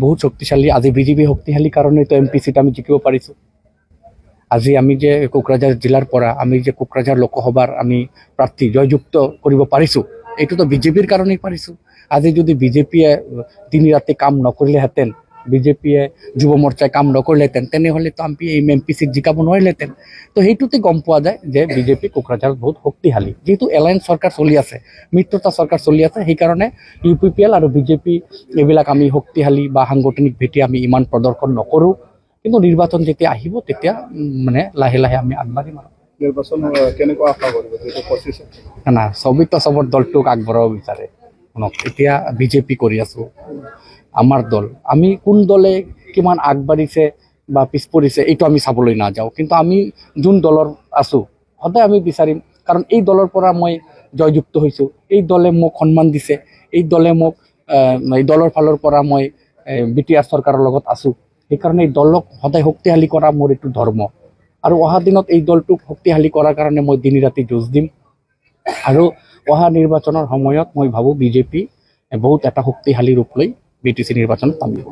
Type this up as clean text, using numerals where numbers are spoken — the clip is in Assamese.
বহুত শক্তিশালী। আজি বিজেপি শক্তিশালী কাৰণে তো এমপি সিট আমি জিকিব পাৰিছোঁ। আজি আমি যে কোকৰাঝাৰ জিলাৰ পৰা আমি যে কোকৰাঝাৰ লোকসভাৰ আমি প্ৰাৰ্থী জয়যুক্ত কৰিব পাৰিছোঁ, এইটোতো বিজেপিৰ কাৰণেই পাৰিছোঁ। আজি যদি বিজেপিয়ে দিন ৰাতি কাম নকৰিলেহেঁতেন, বিজেপিয়ে যুৱ মৰ্চাই কাম নকৰিলেহেঁতেন, তেনেহ'লেতো আমি এমপি সিট জিকাব নোৱাৰিলেহেঁতেন। তো সেইটোতে গম পোৱা যায় যে বিজেপি কোকৰাঝাৰত বহুত শক্তিশালী। যিহেতু এলায়েন্স চৰকাৰ চলি আছে, মিত্ৰতা চৰকাৰ চলি আছে, সেইকাৰণে UPPL আৰু বিজেপি এইবিলাক আমি শক্তিশালী বা সাংগঠনিক ভেটি আমি ইমান প্ৰদৰ্শন নকৰোঁ। কিন্তু নিৰ্বাচন যেতিয়া আহিব তেতিয়া মানে লাহে লাহে আমি আগবাঢ়িম। আৰু নিৰ্বাচন কেনেকুৱা আশা কৰিব না চবেইতো চবৰ দলটোক আগবঢ়াব বিচাৰে। শুনক, এতিয়া বিজেপি কৰি আছোঁ, আমাৰ দল, আমি কোন দলে কিমান আগবাঢ়িছে বা পিছ পৰিছে এইটো আমি চাবলৈ নাযাওঁ। কিন্তু আমি যোন দলৰ আছোঁ সদায় আমি বিচাৰিম, কাৰণ এই দলৰ পৰা মই জয়যুক্ত হৈছোঁ, এই দলে মোক সন্মান দিছে, এই দলে মোক এই দলৰ ফালৰ পৰা মই BTR চৰকাৰৰ লগত আছোঁ। সেইকাৰণে এই দলক সদায় শক্তিশালী কৰা মোৰ এইটো ধৰ্ম। আৰু অহা দিনত এই দলটোক শক্তিশালী কৰাৰ কাৰণে মই দিন ৰাতি যুঁজ দিম। আৰু অহা নিৰ্বাচনৰ সময়ত মই ভাবোঁ বিজেপি বহুত এটা শক্তিশালী ৰূপ লৈ BTC নিৰ্বাচনত নামিব।